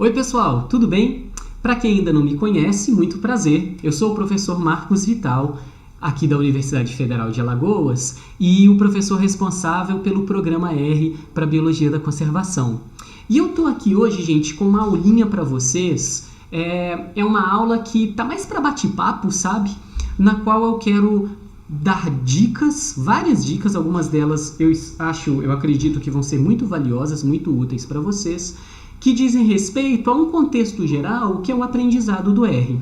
Oi pessoal, tudo bem? Para quem ainda não me conhece, muito prazer. Eu sou o professor Marcos Vital, aqui da Universidade Federal de Alagoas, e o professor responsável pelo programa R para Biologia da Conservação. E eu tô aqui hoje, gente, com uma aulinha para vocês. É uma aula que tá mais para bate-papo, sabe? Na qual eu quero dar dicas, várias dicas, algumas delas eu acredito que vão ser muito valiosas, muito úteis para vocês, que dizem respeito a um contexto geral que é o aprendizado do R.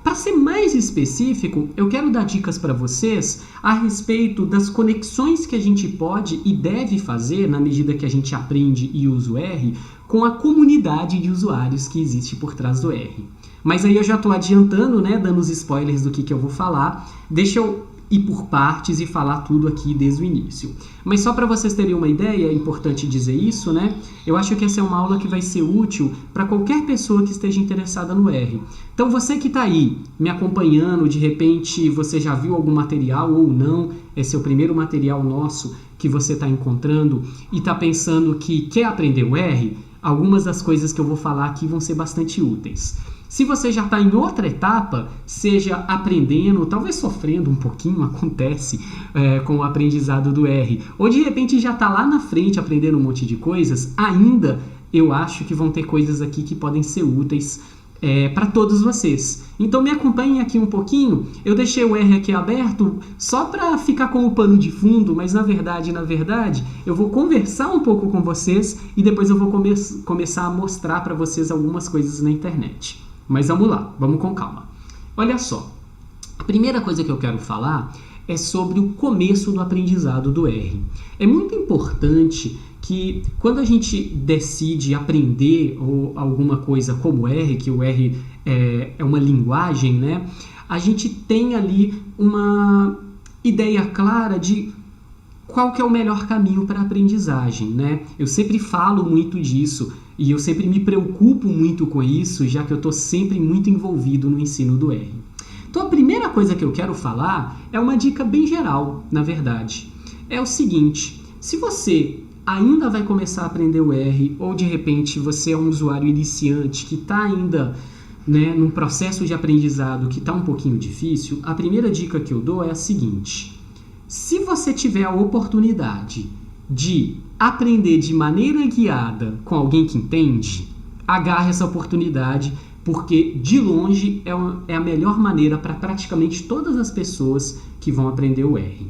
Para ser mais específico, eu quero dar dicas para vocês a respeito das conexões que a gente pode e deve fazer na medida que a gente aprende e usa o R com a comunidade de usuários que existe por trás do R. Mas aí eu já estou adiantando, né, dando os spoilers do que eu vou falar. Deixa eu ir por partes e falar tudo aqui desde o início. Mas só para vocês terem uma ideia, é importante dizer isso, né? Eu acho que essa é uma aula que vai ser útil para qualquer pessoa que esteja interessada no R. Então você que está aí me acompanhando, de repente você já viu algum material ou não, esse é o primeiro material nosso que você está encontrando e está pensando que quer aprender o R, algumas das coisas que eu vou falar aqui vão ser bastante úteis. Se você já está em outra etapa, seja aprendendo, talvez sofrendo um pouquinho, acontece com o aprendizado do R, ou de repente já está lá na frente aprendendo um monte de coisas, ainda eu acho que vão ter coisas aqui que podem ser úteis para todos vocês. Então me acompanhem aqui um pouquinho. Eu deixei o R aqui aberto só para ficar como pano de fundo, mas na verdade, eu vou conversar um pouco com vocês e depois eu vou começar a mostrar para vocês algumas coisas na internet. Mas vamos lá, vamos com calma. Olha só, a primeira coisa que eu quero falar é sobre o começo do aprendizado do R. É muito importante que quando a gente decide aprender alguma coisa como R, que o R é uma linguagem, né? A gente tem ali uma ideia clara de qual que é o melhor caminho para a aprendizagem, né? Eu sempre falo muito disso e eu sempre me preocupo muito com isso, já que eu estou sempre muito envolvido no ensino do R. Então a primeira coisa que eu quero falar é uma dica bem geral, na verdade. É o seguinte, se você ainda vai começar a aprender o R ou de repente você é um usuário iniciante que está ainda num processo de aprendizado que está um pouquinho difícil, a primeira dica que eu dou é a seguinte: se você tiver a oportunidade de aprender de maneira guiada com alguém que entende, agarre essa oportunidade, porque de longe é a melhor maneira para praticamente todas as pessoas que vão aprender o R.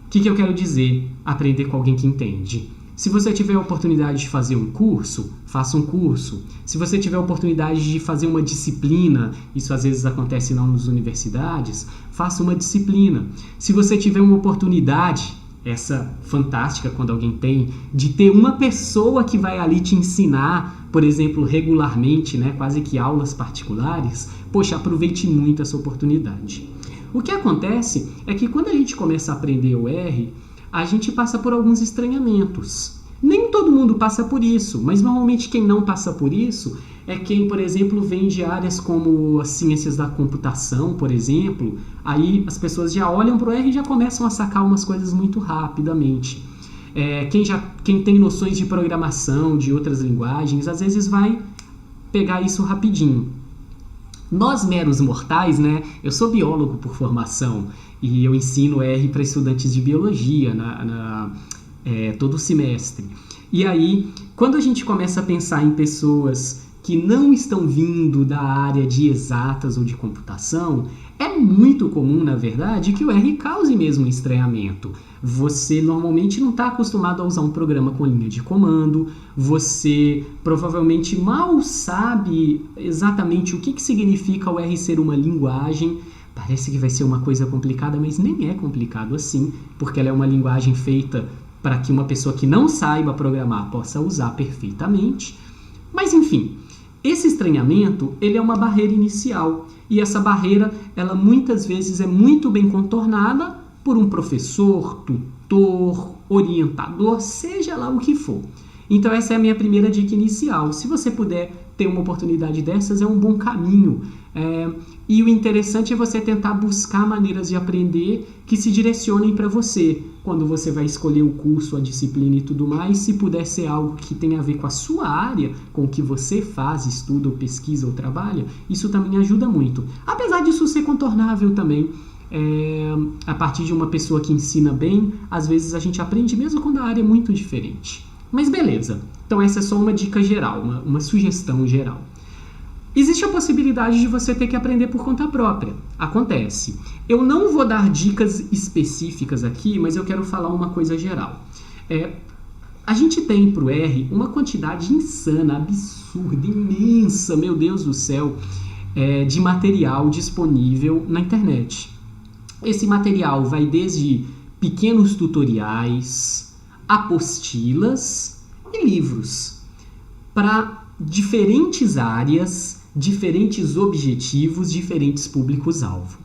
O que eu quero dizer, aprender com alguém que entende? Se você tiver a oportunidade de fazer um curso, faça um curso. Se você tiver a oportunidade de fazer uma disciplina, isso às vezes acontece não nas universidades, faça uma disciplina. Se você tiver uma oportunidade, essa fantástica quando alguém tem, de ter uma pessoa que vai ali te ensinar, por exemplo, regularmente, né, quase que aulas particulares, poxa, aproveite muito essa oportunidade. O que acontece é que quando a gente começa a aprender o R, a gente passa por alguns estranhamentos. Nem todo mundo passa por isso, mas normalmente quem não passa por isso é quem, por exemplo, vem de áreas como as ciências da computação, por exemplo. Aí as pessoas já olham para o R e já começam a sacar umas coisas muito rapidamente. Quem tem noções de programação, de outras linguagens, às vezes vai pegar isso rapidinho. Nós meros mortais, né? Eu sou biólogo por formação e eu ensino R para estudantes de biologia todo semestre. E aí, quando a gente começa a pensar em pessoas que não estão vindo da área de exatas ou de computação, é muito comum, na verdade, que o R cause mesmo estranhamento. Você normalmente não está acostumado a usar um programa com linha de comando, você provavelmente mal sabe exatamente o que significa o R ser uma linguagem. Parece que vai ser uma coisa complicada, mas nem é complicado assim, porque ela é uma linguagem feita para que uma pessoa que não saiba programar possa usar perfeitamente. Mas enfim, esse estranhamento, ele é uma barreira inicial. E essa barreira, ela muitas vezes é muito bem contornada por um professor, tutor, orientador, seja lá o que for. Então essa é a minha primeira dica inicial. Se você puder ter uma oportunidade dessas, é um bom caminho. E o interessante é você tentar buscar maneiras de aprender que se direcionem para você. Quando você vai escolher o curso, a disciplina e tudo mais, se puder ser algo que tenha a ver com a sua área, com o que você faz, estuda, ou pesquisa ou trabalha, isso também ajuda muito. Apesar disso ser contornável também, a partir de uma pessoa que ensina bem, às vezes a gente aprende mesmo quando a área é muito diferente. Mas beleza, então essa é só uma dica geral, uma sugestão geral. Existe a possibilidade de você ter que aprender por conta própria. Acontece. Eu não vou dar dicas específicas aqui, mas eu quero falar uma coisa geral. A gente tem para o R uma quantidade insana, absurda, imensa, meu Deus do céu, de material disponível na internet. Esse material vai desde pequenos tutoriais, apostilas e livros para diferentes áreas, diferentes objetivos, diferentes públicos-alvo.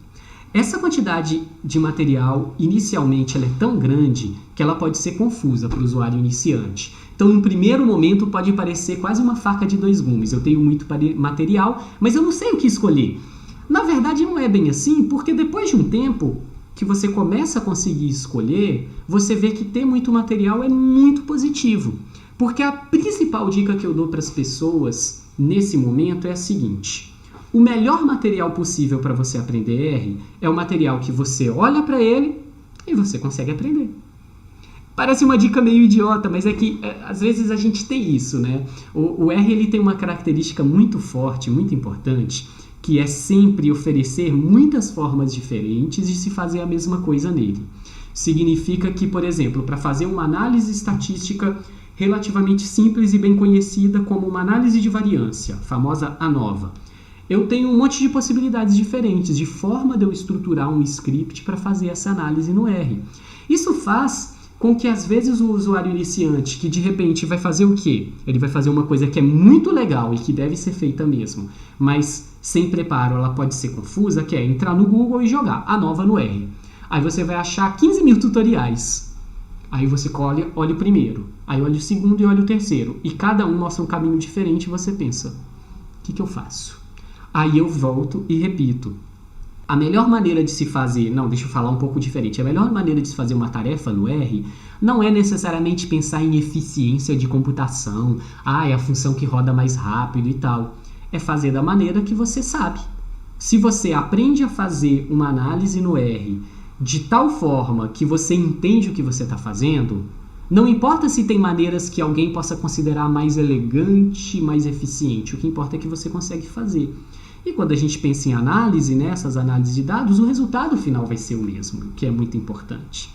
Essa quantidade de material, inicialmente, ela é tão grande que ela pode ser confusa para o usuário iniciante. Então, no primeiro momento, pode parecer quase uma faca de dois gumes. Eu tenho muito material, mas eu não sei o que escolher. Na verdade, não é bem assim, porque depois de um tempo que você começa a conseguir escolher, você vê que ter muito material é muito positivo. Porque a principal dica que eu dou para as pessoas nesse momento é a seguinte: o melhor material possível para você aprender R é o material que você olha para ele e você consegue aprender. Parece uma dica meio idiota, mas é que às vezes a gente tem isso, né? O R ele tem uma característica muito forte, muito importante, que é sempre oferecer muitas formas diferentes de se fazer a mesma coisa nele. Significa que, por exemplo, para fazer uma análise estatística relativamente simples e bem conhecida como uma análise de variância, a famosa ANOVA, eu tenho um monte de possibilidades diferentes de forma de eu estruturar um script para fazer essa análise no R. Isso faz com que, às vezes, o usuário iniciante, que de repente vai fazer o quê? Ele vai fazer uma coisa que é muito legal e que deve ser feita mesmo, mas sem preparo ela pode ser confusa, que é entrar no Google e jogar ANOVA no R. Aí você vai achar 15 mil tutoriais. Aí você olha o primeiro, aí olha o segundo e olha o terceiro. E cada um mostra um caminho diferente e você pensa, o que eu faço? Aí eu volto e repito. A melhor maneira de se fazer... Não, deixa eu falar um pouco diferente. A melhor maneira de se fazer uma tarefa no R não é necessariamente pensar em eficiência de computação. É a função que roda mais rápido e tal. É fazer da maneira que você sabe. Se você aprende a fazer uma análise no R de tal forma que você entende o que você está fazendo, não importa se tem maneiras que alguém possa considerar mais elegante, mais eficiente. O que importa é que você consegue fazer. E quando a gente pensa em análise, nessas análises de dados, o resultado final vai ser o mesmo, o que é muito importante.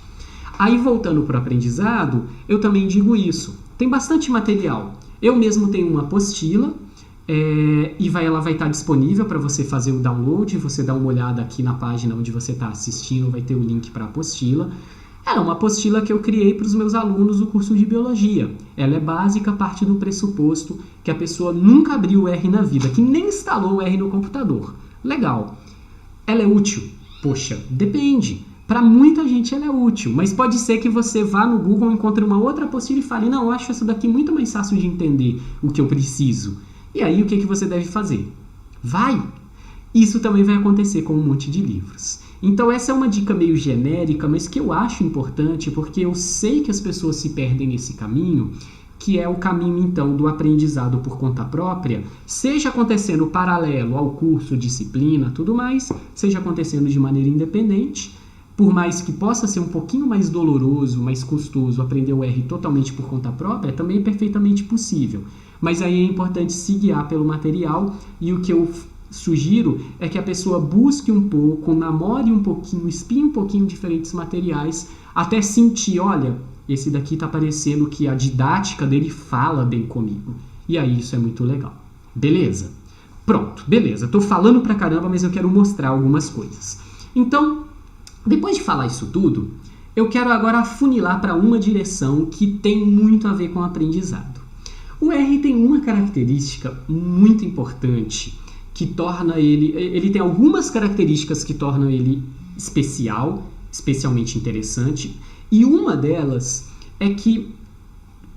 Aí, voltando para o aprendizado, eu também digo isso. Tem bastante material. Eu mesmo tenho uma apostila, ela vai estar disponível para você fazer o download. Você dá uma olhada aqui na página onde você está assistindo, vai ter o link para a apostila. Ela é uma apostila que eu criei para os meus alunos do curso de Biologia. Ela é básica, parte do pressuposto que a pessoa nunca abriu o R na vida, que nem instalou o R no computador. Legal. Ela é útil? Poxa, depende. Para muita gente ela é útil, mas pode ser que você vá no Google, encontre uma outra apostila e fale, não, eu acho essa daqui muito mais fácil de entender o que eu preciso. E aí o que você deve fazer? Vai! Isso também vai acontecer com um monte de livros. Então essa é uma dica meio genérica, mas que eu acho importante porque eu sei que as pessoas se perdem nesse caminho, que é o caminho então do aprendizado por conta própria, seja acontecendo paralelo ao curso, disciplina, tudo mais, seja acontecendo de maneira independente. Por mais que possa ser um pouquinho mais doloroso, mais custoso aprender o R totalmente por conta própria, também é perfeitamente possível. Mas aí é importante se guiar pelo material, e o que eu sugiro é que a pessoa busque um pouco, namore um pouquinho, espie um pouquinho diferentes materiais, até sentir, olha, esse daqui tá parecendo que a didática dele fala bem comigo. E aí isso é muito legal. Beleza? Pronto, beleza. Tô falando pra caramba, mas eu quero mostrar algumas coisas. Então, depois de falar isso tudo, eu quero agora afunilar para uma direção que tem muito a ver com o aprendizado. O R tem uma característica muito importante que torna ele tem algumas características que tornam ele especial, especialmente interessante, e uma delas é que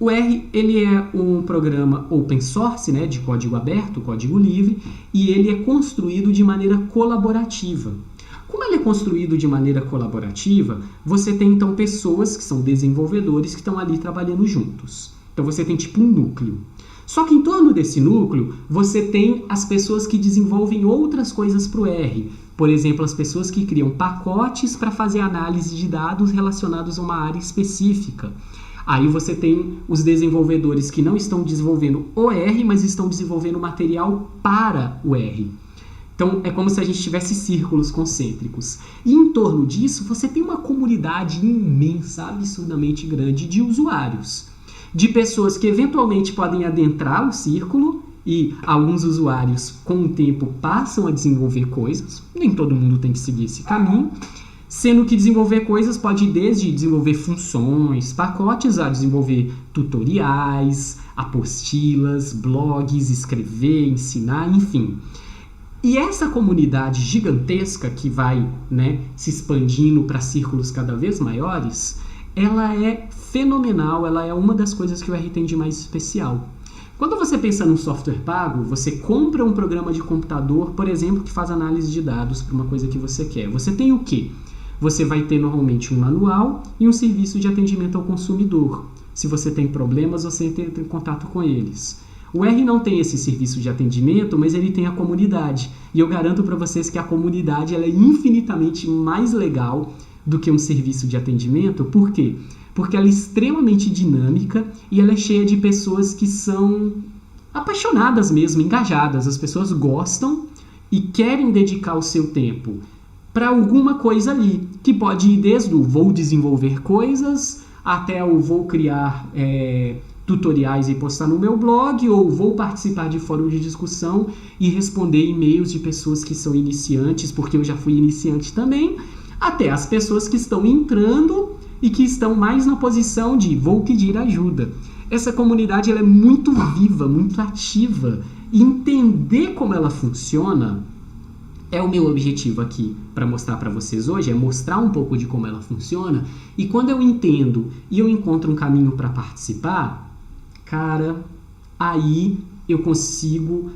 O R, ele é um programa open source, né, de código aberto, código livre, e ele é construído de maneira colaborativa. Como ele é construído de maneira colaborativa, você tem então pessoas que são desenvolvedores que estão ali trabalhando juntos. Então você tem tipo um núcleo. Só que em torno desse núcleo, você tem as pessoas que desenvolvem outras coisas para o R. Por exemplo, as pessoas que criam pacotes para fazer análise de dados relacionados a uma área específica. Aí você tem os desenvolvedores que não estão desenvolvendo o R, mas estão desenvolvendo material para o R. Então, é como se a gente tivesse círculos concêntricos. E em torno disso, você tem uma comunidade imensa, absurdamente grande de usuários. De pessoas que eventualmente podem adentrar o círculo, e alguns usuários, com o tempo, passam a desenvolver coisas. Nem todo mundo tem que seguir esse caminho. Sendo que desenvolver coisas pode ir desde desenvolver funções, pacotes, a desenvolver tutoriais, apostilas, blogs, escrever, ensinar, enfim. E essa comunidade gigantesca que vai, né, se expandindo para círculos cada vez maiores, ela é fenomenal, ela é uma das coisas que o R tem de mais especial. Quando você pensa num software pago, você compra um programa de computador, por exemplo, que faz análise de dados para uma coisa que você quer. Você tem o quê? Você vai ter normalmente um manual e um serviço de atendimento ao consumidor. Se você tem problemas, você entra em contato com eles. O R não tem esse serviço de atendimento, mas ele tem a comunidade. E eu garanto para vocês que a comunidade ela é infinitamente mais legal do que um serviço de atendimento. Por quê? Porque ela é extremamente dinâmica e ela é cheia de pessoas que são apaixonadas mesmo, engajadas. As pessoas gostam e querem dedicar o seu tempo para alguma coisa ali, que pode ir desde o vou desenvolver coisas até o vou criar tutoriais e postar no meu blog, ou vou participar de fórum de discussão e responder e-mails de pessoas que são iniciantes, porque eu já fui iniciante também, até as pessoas que estão entrando e que estão mais na posição de vou pedir ajuda. Essa comunidade ela é muito viva, muito ativa, e entender como ela funciona é o meu objetivo aqui para mostrar para vocês hoje, é mostrar um pouco de como ela funciona, e quando eu entendo e eu encontro um caminho para participar, cara, aí eu consigo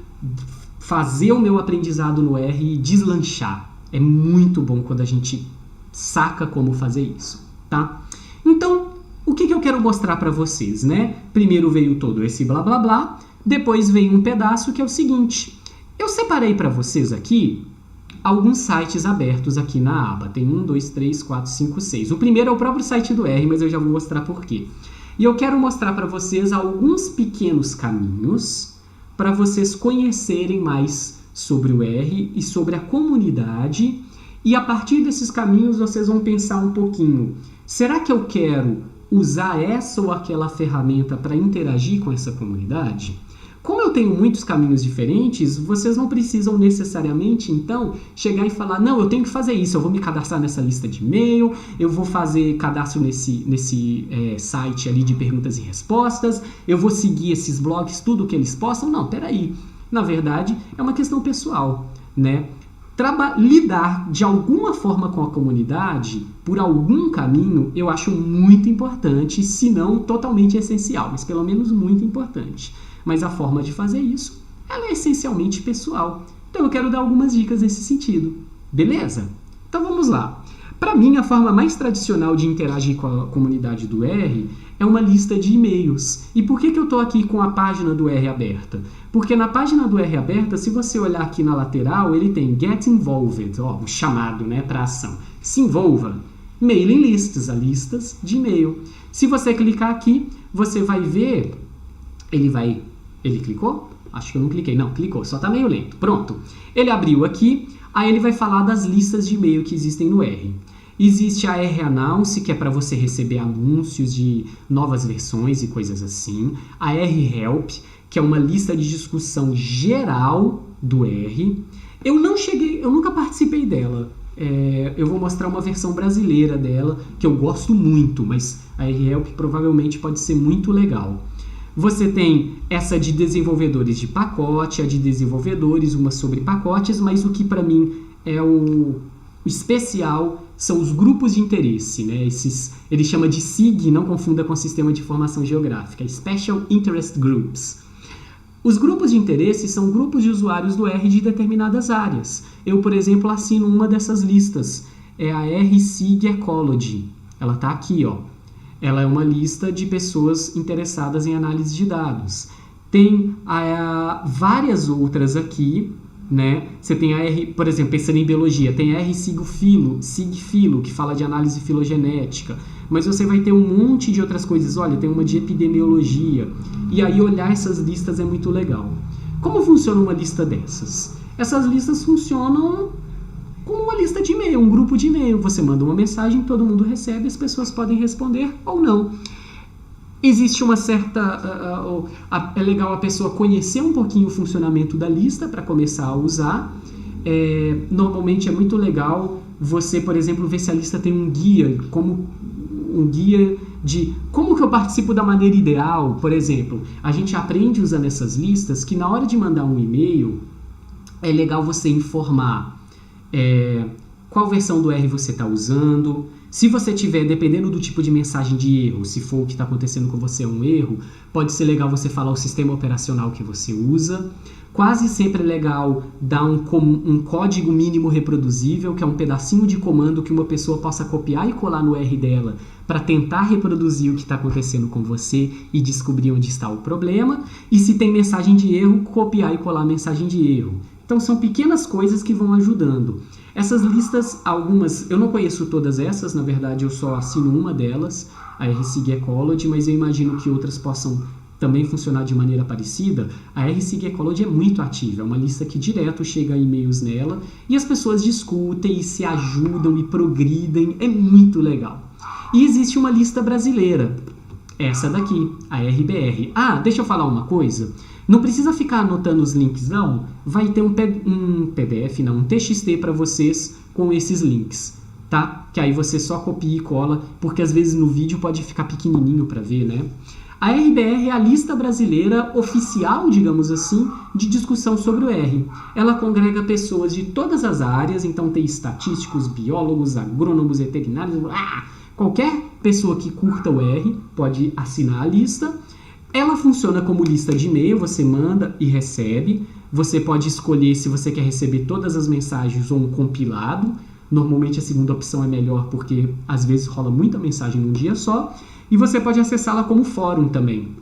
fazer o meu aprendizado no R e deslanchar. É muito bom quando a gente saca como fazer isso, tá? Então, o que eu quero mostrar para vocês, né? Primeiro veio todo esse blá blá blá, depois veio um pedaço que é o seguinte. Eu separei para vocês aqui alguns sites abertos aqui na aba. Tem 1, 2, 3, 4, 5, 6. O primeiro é o próprio site do R, mas eu já vou mostrar por quê. E eu quero mostrar para vocês alguns pequenos caminhos para vocês conhecerem mais sobre o R e sobre a comunidade. E a partir desses caminhos vocês vão pensar um pouquinho. Será que eu quero usar essa ou aquela ferramenta para interagir com essa comunidade? Como eu tenho muitos caminhos diferentes, vocês não precisam necessariamente, então, chegar e falar, não, eu tenho que fazer isso, eu vou me cadastrar nessa lista de e-mail, eu vou fazer cadastro nesse site ali de perguntas e respostas, eu vou seguir esses blogs, tudo que eles postam. Não, peraí. Na verdade, é uma questão pessoal, né? Lidar de alguma forma com a comunidade, por algum caminho, eu acho muito importante, se não totalmente essencial, mas pelo menos muito importante. Mas a forma de fazer isso, ela é essencialmente pessoal. Então eu quero dar algumas dicas nesse sentido. Beleza? Então vamos lá. Para mim, a forma mais tradicional de interagir com a comunidade do R é uma lista de e-mails. E por que eu estou aqui com a página do R aberta? Porque na página do R aberta, se você olhar aqui na lateral, ele tem Get Involved, um chamado, né, para ação. Se envolva. Mailing lists, as listas de e-mail. Se você clicar aqui, você vai ver... Ele clicou? Acho que eu não cliquei. Não, clicou. Só está meio lento. Pronto. Ele abriu aqui. Aí ele vai falar das listas de e-mail que existem no R. Existe a R Announce, que é para você receber anúncios de novas versões e coisas assim. A R Help, que é uma lista de discussão geral do R. Eu nunca participei dela. Eu vou mostrar uma versão brasileira dela, que eu gosto muito, mas a R Help provavelmente pode ser muito legal. Você tem essa de desenvolvedores de pacote, a de desenvolvedores, uma sobre pacotes, mas o que para mim é o especial são os grupos de interesse, né? Ele chama de SIG, não confunda com Sistema de Informação Geográfica, Special Interest Groups. Os grupos de interesse são grupos de usuários do R de determinadas áreas. Eu, por exemplo, assino uma dessas listas, é a R-SIG Ecology. Ela está aqui, ó. Ela é uma lista de pessoas interessadas em análise de dados. Tem várias outras aqui, né? Você tem a R, por exemplo, pensando em biologia, tem a SIG-Filo, que fala de análise filogenética, mas você vai ter um monte de outras coisas. Olha, tem uma de epidemiologia, e aí olhar essas listas é muito legal. Como funciona uma lista dessas? Essas listas funcionam como uma lista de e-mail, um grupo de e-mail. Você manda uma mensagem, todo mundo recebe, as pessoas podem responder ou não. Existe uma certa... é legal a pessoa conhecer um pouquinho o funcionamento da lista para começar a usar. Normalmente é muito legal você, por exemplo, ver se a lista tem um guia de como que eu participo da maneira ideal. Por exemplo, a gente aprende usando essas listas que na hora de mandar um e-mail é legal você informar qual versão do R você está usando. Se você tiver, dependendo do tipo de mensagem de erro, se for o que está acontecendo com você é um erro, pode ser legal você falar o sistema operacional que você usa. Quase sempre é legal dar um código mínimo reproduzível, que é um pedacinho de comando que uma pessoa possa copiar e colar no R dela para tentar reproduzir o que está acontecendo com você e descobrir onde está o problema. E se tem mensagem de erro, copiar e colar a mensagem de erro. Então são pequenas coisas que vão ajudando. Essas listas, algumas, eu não conheço todas essas, na verdade eu só assino uma delas, a R-SIG Ecology, mas eu imagino que outras possam também funcionar de maneira parecida. A R-SIG Ecology é muito ativa, é uma lista que direto chega e-mails nela e as pessoas discutem e se ajudam e progridem, é muito legal. E existe uma lista brasileira, essa daqui, a RBR. Deixa eu falar uma coisa. Não precisa ficar anotando os links, não. Vai ter um PDF, não, um TXT para vocês com esses links, tá? Que aí você só copia e cola, porque às vezes no vídeo pode ficar pequenininho para ver, né? A RBR é a lista brasileira oficial, digamos assim, de discussão sobre o R. Ela congrega pessoas de todas as áreas, então tem estatísticos, biólogos, agrônomos, veterinários, qualquer pessoa que curta o R pode assinar a lista. Ela funciona como lista de e-mail, você manda e recebe. Você pode escolher se você quer receber todas as mensagens ou um compilado. Normalmente a segunda opção é melhor porque às vezes rola muita mensagem num dia só. E você pode acessá-la como fórum também.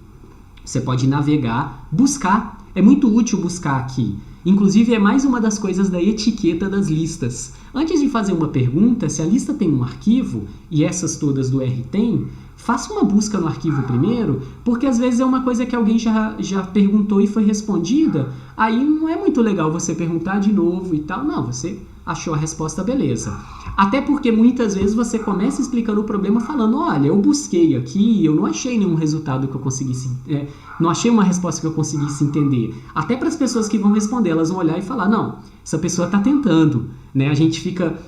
Você pode navegar, buscar. É muito útil buscar aqui. Inclusive é mais uma das coisas da etiqueta das listas. Antes de fazer uma pergunta, se a lista tem um arquivo, e essas todas do R tem, faça uma busca no arquivo primeiro, porque às vezes é uma coisa que alguém já perguntou e foi respondida, aí não é muito legal você perguntar de novo e tal. Não, você achou a resposta, beleza. Até porque muitas vezes você começa explicando o problema falando, olha, eu busquei aqui, eu não achei nenhum resultado que eu conseguisse, não achei uma resposta que eu conseguisse entender. Até para as pessoas que vão responder, elas vão olhar e falar, não, essa pessoa está tentando, né? A gente fica...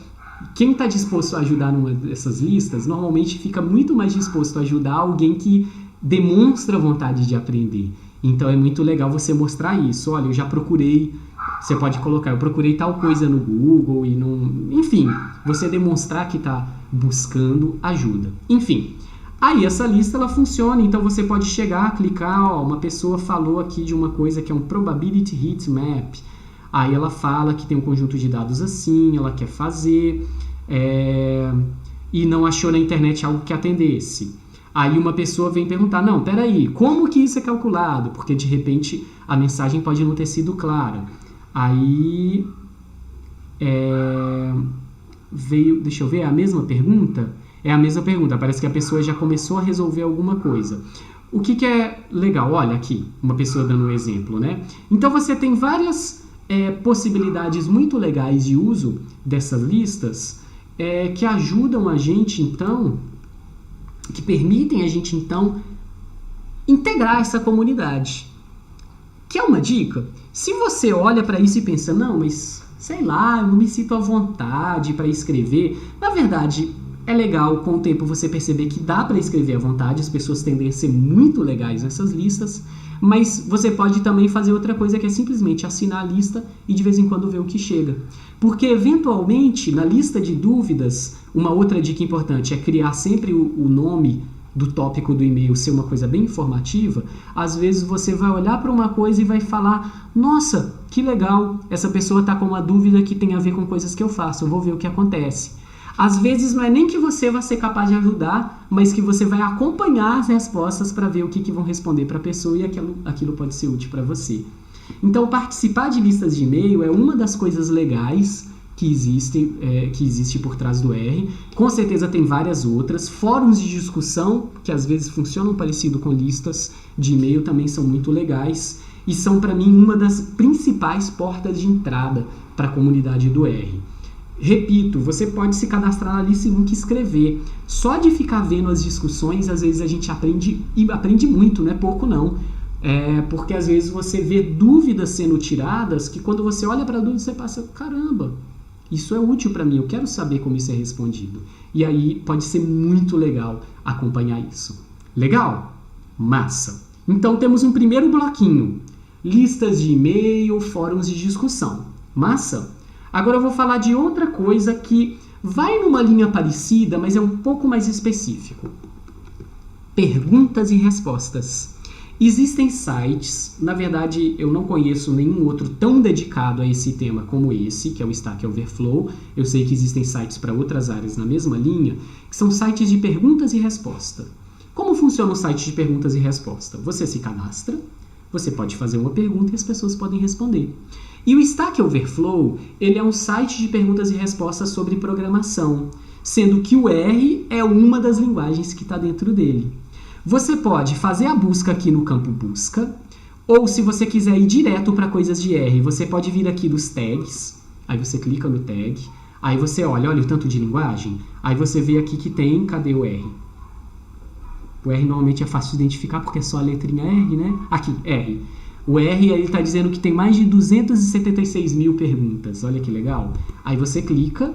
Quem está disposto a ajudar numa dessas listas, normalmente fica muito mais disposto a ajudar alguém que demonstra vontade de aprender. Então é muito legal você mostrar isso. Olha, eu já procurei, você pode colocar, eu procurei tal coisa no Google e não... Enfim, você demonstrar que está buscando ajuda. Enfim, aí essa lista ela funciona, então você pode chegar, clicar, uma pessoa falou aqui de uma coisa que é um Probability Heat Map. Aí ela fala que tem um conjunto de dados assim, ela quer fazer, e não achou na internet algo que atendesse. Aí uma pessoa vem perguntar, não, peraí, como que isso é calculado? Porque de repente a mensagem pode não ter sido clara. Aí veio, deixa eu ver, é a mesma pergunta? É a mesma pergunta, parece que a pessoa já começou a resolver alguma coisa. O que é legal? Olha aqui, uma pessoa dando um exemplo, né? Então você tem várias... possibilidades muito legais de uso dessas listas que ajudam a gente, então, que permitem a gente, então, integrar essa comunidade. Que é uma dica? Se você olha para isso e pensa, não, mas, sei lá, eu não me sinto à vontade para escrever, na verdade, é legal com o tempo você perceber que dá para escrever à vontade, as pessoas tendem a ser muito legais nessas listas, mas você pode também fazer outra coisa que é simplesmente assinar a lista e de vez em quando ver o que chega. Porque eventualmente na lista de dúvidas Uma outra dica importante é criar sempre o nome do tópico do e-mail ser uma coisa bem informativa. Às vezes você vai olhar para uma coisa e vai falar: nossa, que legal, essa pessoa está com uma dúvida que tem a ver com coisas que eu faço, eu vou ver o que acontece. Às vezes não é nem que você vai ser capaz de ajudar, mas que você vai acompanhar as respostas para ver o que vão responder para a pessoa e aquilo pode ser útil para você. Então, participar de listas de e-mail é uma das coisas legais que existe por trás do R. Com certeza tem várias outras. Fóruns de discussão, que às vezes funcionam parecido com listas de e-mail, também são muito legais e são, para mim, uma das principais portas de entrada para a comunidade do R. Repito, você pode se cadastrar na lista e nunca escrever. Só de ficar vendo as discussões, às vezes a gente aprende, e aprende muito, não é pouco não. Porque às vezes você vê dúvidas sendo tiradas que quando você olha para a dúvida você passa: caramba, isso é útil para mim, eu quero saber como isso é respondido. E aí pode ser muito legal acompanhar isso. Legal? Massa! Então temos um primeiro bloquinho: listas de e-mail, fóruns de discussão. Massa? Agora eu vou falar de outra coisa que vai numa linha parecida, mas é um pouco mais específico. Perguntas e respostas. Existem sites, na verdade eu não conheço nenhum outro tão dedicado a esse tema como esse, que é o Stack Overflow. Eu sei que existem sites para outras áreas na mesma linha, que são sites de perguntas e resposta. Como funciona o site de perguntas e resposta? Você se cadastra, você pode fazer uma pergunta e as pessoas podem responder. E o Stack Overflow, ele é um site de perguntas e respostas sobre programação, sendo que o R é uma das linguagens que está dentro dele. Você pode fazer a busca aqui no campo busca, ou se você quiser ir direto para coisas de R, você pode vir aqui dos tags, aí você clica no tag, aí você olha o tanto de linguagem, aí você vê aqui que tem, cadê o R? O R normalmente é fácil de identificar porque é só a letrinha R, né? Aqui, R. O R, ele está dizendo que tem mais de 276 mil perguntas, olha que legal. Aí você clica,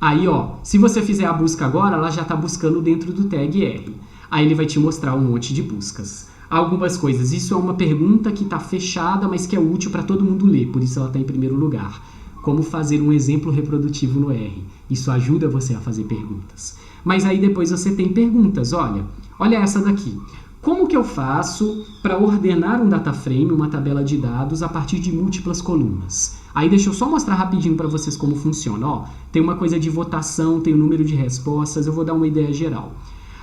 aí se você fizer a busca agora, ela já está buscando dentro do tag R. Aí ele vai te mostrar um monte de buscas. Algumas coisas, isso é uma pergunta que está fechada, mas que é útil para todo mundo ler, por isso ela está em primeiro lugar. Como fazer um exemplo reprodutivo no R. Isso ajuda você a fazer perguntas. Mas aí depois você tem perguntas, olha essa daqui. Como que eu faço para ordenar um data frame, uma tabela de dados, a partir de múltiplas colunas? Aí deixa eu só mostrar rapidinho para vocês como funciona. Tem uma coisa de votação, tem o número de respostas, eu vou dar uma ideia geral.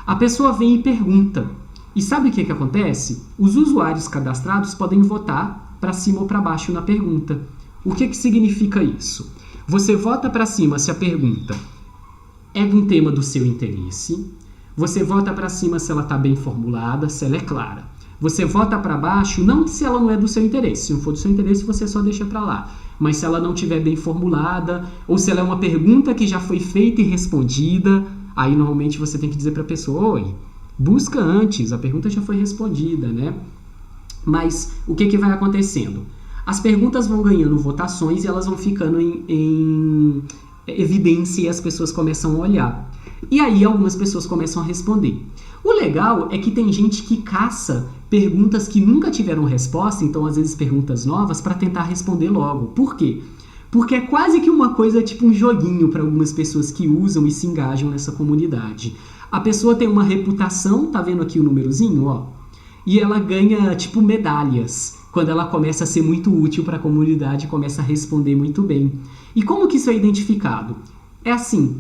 A pessoa vem e pergunta. E sabe o que acontece? Os usuários cadastrados podem votar para cima ou para baixo na pergunta. O que significa isso? Você vota para cima se a pergunta é de um tema do seu interesse. Você vota para cima se ela está bem formulada, se ela é clara. Você vota para baixo, não se ela não é do seu interesse. Se não for do seu interesse, você só deixa para lá. Mas se ela não estiver bem formulada, ou se ela é uma pergunta que já foi feita e respondida, aí normalmente você tem que dizer para a pessoa: oi, busca antes, a pergunta já foi respondida, né? Mas o que vai acontecendo? As perguntas vão ganhando votações e elas vão ficando em evidência e as pessoas começam a olhar. E aí algumas pessoas começam a responder. O legal é que tem gente que caça perguntas que nunca tiveram resposta, então às vezes perguntas novas, para tentar responder logo. Por quê? Porque é quase que uma coisa tipo um joguinho para algumas pessoas que usam e se engajam nessa comunidade. A pessoa tem uma reputação, tá vendo aqui o númerozinho, e ela ganha tipo medalhas quando ela começa a ser muito útil para a comunidade e começa a responder muito bem. E como que isso é identificado? É assim: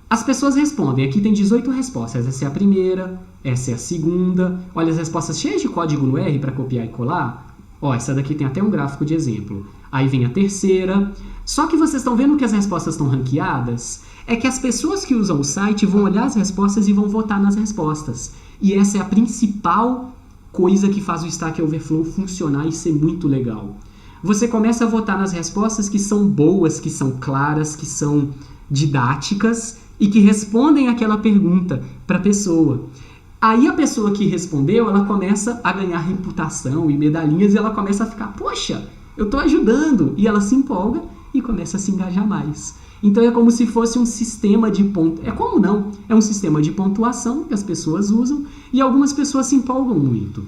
as pessoas respondem, aqui tem 18 respostas, essa é a primeira, essa é a segunda, olha as respostas cheias de código no R para copiar e colar, essa daqui tem até um gráfico de exemplo, aí vem a terceira, só que vocês estão vendo que as respostas estão ranqueadas? É que as pessoas que usam o site vão olhar as respostas e vão votar nas respostas, e essa é a principal coisa que faz o Stack Overflow funcionar e ser muito legal. Você começa a votar nas respostas que são boas, que são claras, que são didáticas e que respondem aquela pergunta para a pessoa. Aí a pessoa que respondeu, ela começa a ganhar reputação e medalhinhas e ela começa a ficar: poxa, eu estou ajudando! E ela se empolga e começa a se engajar mais. Então é como se fosse um sistema de é um sistema de pontuação que as pessoas usam e algumas pessoas se empolgam muito.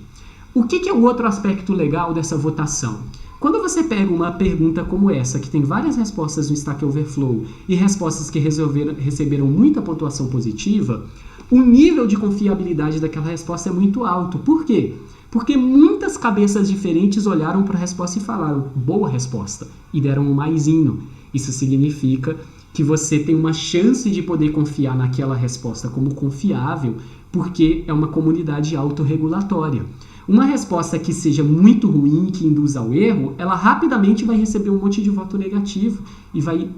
O que é o outro aspecto legal dessa votação? Quando você pega uma pergunta como essa, que tem várias respostas no Stack Overflow e respostas que receberam muita pontuação positiva, o nível de confiabilidade daquela resposta é muito alto. Por quê? Porque muitas cabeças diferentes olharam para a resposta e falaram, boa resposta, e deram um maisinho. Isso significa que você tem uma chance de poder confiar naquela resposta como confiável, porque é uma comunidade autorregulatória. Uma resposta que seja muito ruim, que induza ao erro, ela rapidamente vai receber um monte de voto negativo e vai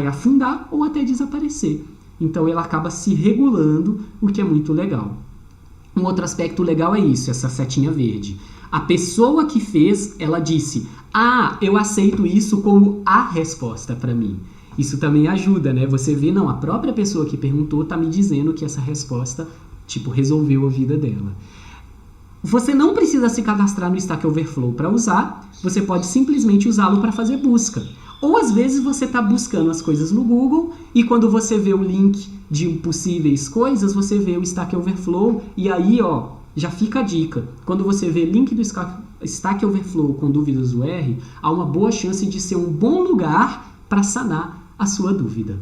afundar ou até desaparecer. Então ela acaba se regulando, o que é muito legal. Um outro aspecto legal é isso, essa setinha verde. A pessoa que fez, ela disse, eu aceito isso como a resposta para mim. Isso também ajuda, né? Você vê, não, a própria pessoa que perguntou está me dizendo que essa resposta, resolveu a vida dela. Você não precisa se cadastrar no Stack Overflow para usar, você pode simplesmente usá-lo para fazer busca. Ou às vezes você está buscando as coisas no Google e quando você vê o link de possíveis coisas, você vê o Stack Overflow e aí, já fica a dica. Quando você vê link do Stack Overflow com dúvidas UR, há uma boa chance de ser um bom lugar para sanar a sua dúvida.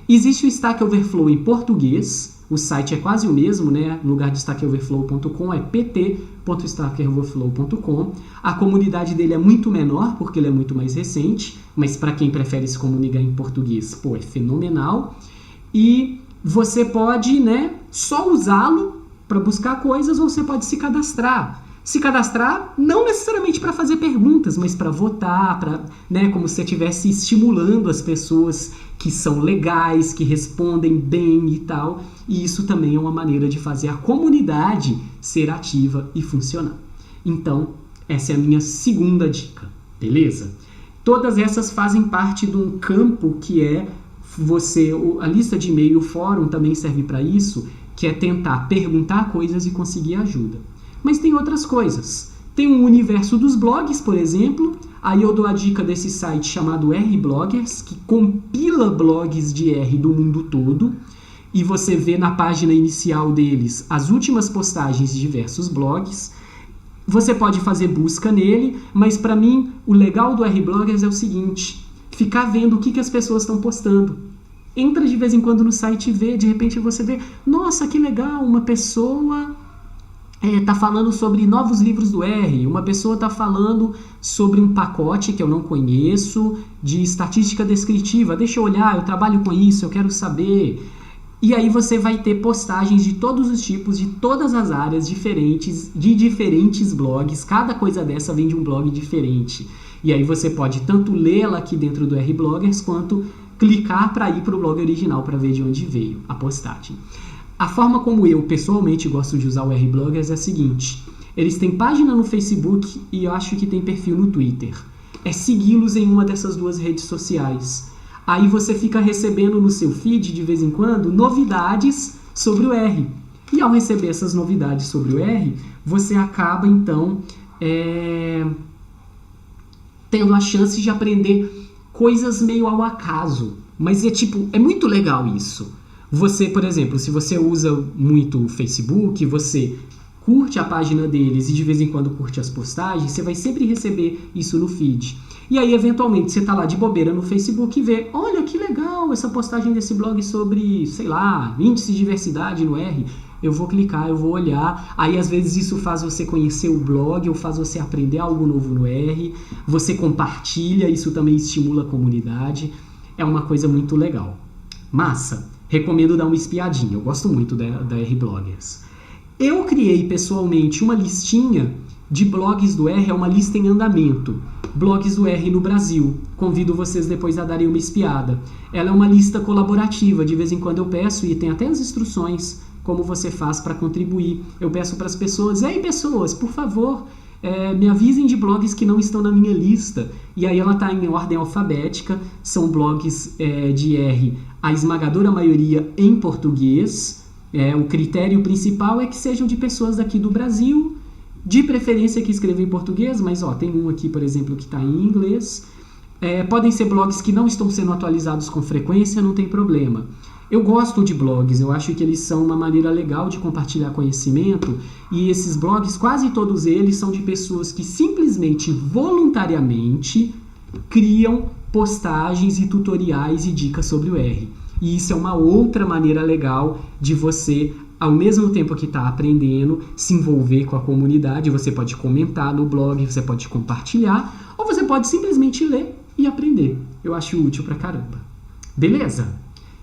Existe o Stack Overflow em português, o site é quase o mesmo, né? No lugar de stackoverflow.com é pt.stackoverflow.com. A comunidade dele é muito menor, porque ele é muito mais recente, mas para quem prefere se comunicar em português, é fenomenal. E você pode, só usá-lo para buscar coisas ou você pode se cadastrar. Se cadastrar não necessariamente para fazer perguntas, mas para votar, como se você estivesse estimulando as pessoas que são legais, que respondem bem e tal. E isso também é uma maneira de fazer a comunidade ser ativa e funcionar. Então, essa é a minha segunda dica, beleza? Todas essas fazem parte de um campo que é a lista de e-mail, o fórum também serve para isso, que é tentar perguntar coisas e conseguir ajuda. Mas tem outras coisas. Tem um universo dos blogs, por exemplo. Aí eu dou a dica desse site chamado R-Bloggers, que compila blogs de R do mundo todo. E você vê na página inicial deles as últimas postagens de diversos blogs. Você pode fazer busca nele, mas para mim o legal do R-Bloggers é o seguinte, ficar vendo o que as pessoas estão postando. Entra de vez em quando no site e vê, de repente você vê, nossa, que legal, uma pessoa está falando sobre novos livros do R, uma pessoa está falando sobre um pacote que eu não conheço, de estatística descritiva, deixa eu olhar, eu trabalho com isso, eu quero saber. E aí você vai ter postagens de todos os tipos, de todas as áreas diferentes, de diferentes blogs, cada coisa dessa vem de um blog diferente. E aí você pode tanto lê-la aqui dentro do R-Bloggers, quanto clicar para ir para o blog original para ver de onde veio a postagem. A forma como eu pessoalmente gosto de usar o R-Bloggers é a seguinte, eles têm página no Facebook e eu acho que tem perfil no Twitter. É segui-los em uma dessas duas redes sociais. Aí você fica recebendo no seu feed, de vez em quando, novidades sobre o R. E ao receber essas novidades sobre o R, você acaba, então, tendo a chance de aprender coisas meio ao acaso. Mas é muito legal isso. Você, por exemplo, se você usa muito o Facebook, você curte a página deles e de vez em quando curte as postagens, você vai sempre receber isso no feed. E aí, eventualmente, você está lá de bobeira no Facebook e vê, olha que legal essa postagem desse blog sobre, índice de diversidade no R. Eu vou clicar, eu vou olhar. Aí, às vezes, isso faz você conhecer o blog ou faz você aprender algo novo no R. Você compartilha, isso também estimula a comunidade. É uma coisa muito legal. Massa! Recomendo dar uma espiadinha, eu gosto muito da R-Bloggers. Eu criei pessoalmente uma listinha de blogs do R, é uma lista em andamento. Blogs do R no Brasil. Convido vocês depois a darem uma espiada. Ela é uma lista colaborativa, de vez em quando eu peço, e tem até as instruções como você faz para contribuir. Eu peço para as pessoas, ei pessoas, por favor, me avisem de blogs que não estão na minha lista. E aí ela está em ordem alfabética, são blogs de R, a esmagadora maioria em português. O critério principal é que sejam de pessoas daqui do Brasil, de preferência que escrevam em português, mas tem um aqui, por exemplo, que está em inglês. Podem ser blogs que não estão sendo atualizados com frequência, não tem problema. Eu gosto de blogs, eu acho que eles são uma maneira legal de compartilhar conhecimento, e esses blogs, quase todos eles, são de pessoas que simplesmente, voluntariamente, criam postagens e tutoriais e dicas sobre o R. E isso é uma outra maneira legal de você, ao mesmo tempo que está aprendendo, se envolver com a comunidade. Você pode comentar no blog, você pode compartilhar, ou você pode simplesmente ler e aprender. Eu acho útil pra caramba. Beleza?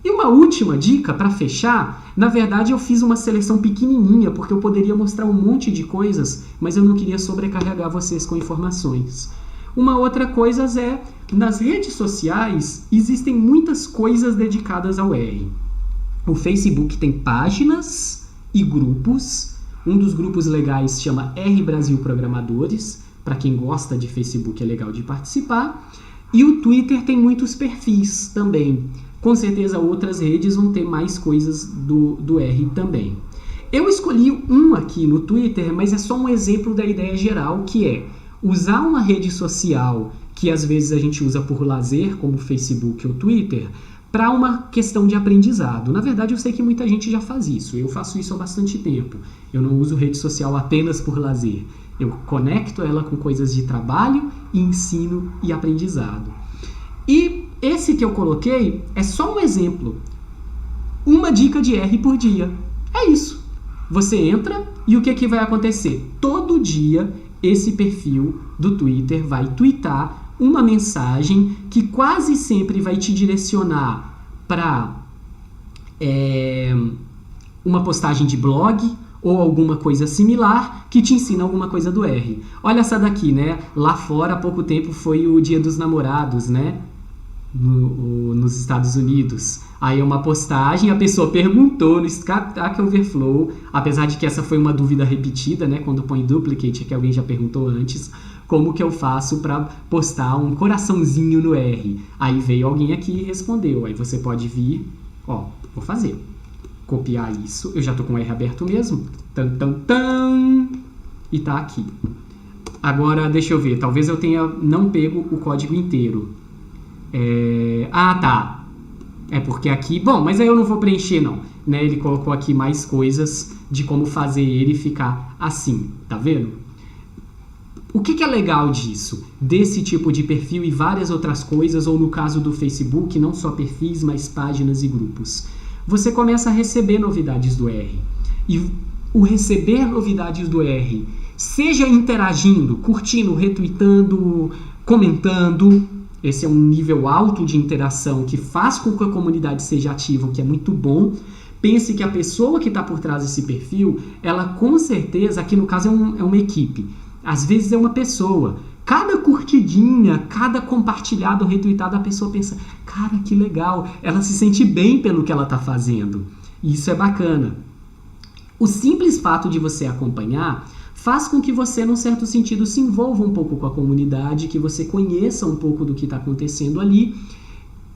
E uma última dica para fechar, na verdade eu fiz uma seleção pequenininha, porque eu poderia mostrar um monte de coisas, mas eu não queria sobrecarregar vocês com informações. Uma outra coisa é, nas redes sociais existem muitas coisas dedicadas ao R. O Facebook tem páginas e grupos. Um dos grupos legais chama R Brasil Programadores. Para quem gosta de Facebook é legal de participar. E o Twitter tem muitos perfis também. Com certeza outras redes vão ter mais coisas do R também. Eu escolhi um aqui no Twitter, mas é só um exemplo da ideia geral, que é usar uma rede social que às vezes a gente usa por lazer, como o Facebook ou o Twitter, para uma questão de aprendizado. Na verdade, eu sei que muita gente já faz isso. Eu faço isso há bastante tempo. Eu não uso rede social apenas por lazer. Eu conecto ela com coisas de trabalho, ensino e aprendizado. E esse que eu coloquei é só um exemplo. Uma dica de R por dia. É isso. Você entra e o que vai acontecer? Todo dia esse perfil do Twitter vai tweetar uma mensagem que quase sempre vai te direcionar para uma postagem de blog ou alguma coisa similar que te ensina alguma coisa do R. Olha essa daqui, né? Lá fora, há pouco tempo, foi o Dia dos Namorados, né? Nos Estados Unidos. Aí é uma postagem, a pessoa perguntou no Stack Overflow, apesar de que essa foi uma dúvida repetida, né? Quando põe duplicate, que alguém já perguntou antes, como que eu faço para postar um coraçãozinho no R? Aí veio alguém aqui e respondeu. Aí você pode vir, ó, vou fazer. Copiar isso, eu já tô com o R aberto mesmo. E tá aqui. Agora, deixa eu ver, talvez eu tenha não pego o código inteiro. Tá. É porque aqui... Bom, mas aí eu não vou preencher, não. Né? Ele colocou aqui mais coisas de como fazer ele ficar assim. Tá vendo? O que é legal disso? Desse tipo de perfil e várias outras coisas, ou no caso do Facebook, não só perfis, mas páginas e grupos. Você começa a receber novidades do R. E o receber novidades do R, seja interagindo, curtindo, retweetando, comentando... Esse é um nível alto de interação que faz com que a comunidade seja ativa, o que é muito bom. Pense que a pessoa que está por trás desse perfil, ela com certeza, aqui no caso é uma equipe, às vezes é uma pessoa. Cada curtidinha, cada compartilhado, retweetado, a pessoa pensa, cara, que legal, ela se sente bem pelo que ela está fazendo. E isso é bacana. O simples fato de você acompanhar faz com que você, num certo sentido, se envolva um pouco com a comunidade, que você conheça um pouco do que está acontecendo ali.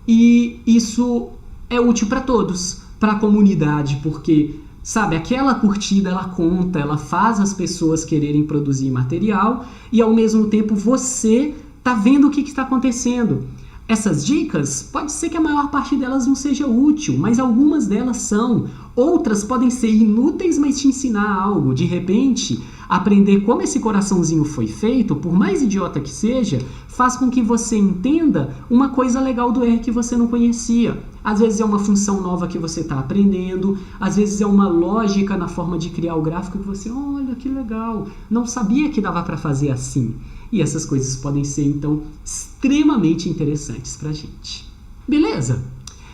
E isso é útil para todos, para a comunidade, porque, sabe, aquela curtida, ela conta, ela faz as pessoas quererem produzir material e, ao mesmo tempo, você está vendo o que está acontecendo. Essas dicas, pode ser que a maior parte delas não seja útil, mas algumas delas são. Outras podem ser inúteis, mas te ensinar algo. De repente, aprender como esse coraçãozinho foi feito, por mais idiota que seja, faz com que você entenda uma coisa legal do R que você não conhecia. Às vezes é uma função nova que você está aprendendo, às vezes é uma lógica na forma de criar o gráfico que você, olha que legal, não sabia que dava para fazer assim. E essas coisas podem ser, então, extremamente interessantes pra gente. Beleza?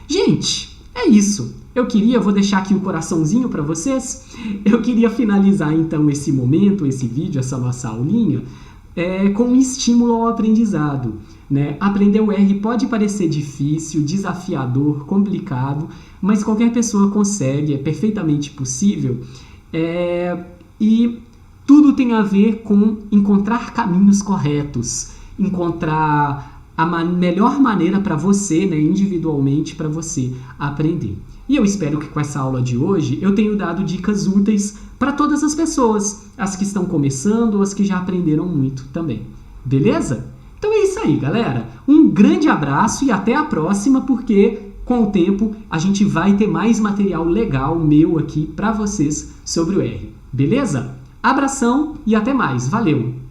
Gente, é isso. Vou deixar aqui o coraçãozinho para vocês. Eu queria finalizar, então, esse momento, esse vídeo, essa nossa aulinha, com um estímulo ao aprendizado. Né? Aprender o R pode parecer difícil, desafiador, complicado, mas qualquer pessoa consegue, é perfeitamente possível. E tudo tem a ver com encontrar caminhos corretos, encontrar a melhor maneira para você, né, individualmente, para você aprender. E eu espero que com essa aula de hoje eu tenha dado dicas úteis para todas as pessoas, as que estão começando ou as que já aprenderam muito também. Beleza? Então é isso aí, galera. Um grande abraço e até a próxima, porque com o tempo, a gente vai ter mais material legal meu aqui para vocês sobre o R. Beleza? Abração e até mais. Valeu!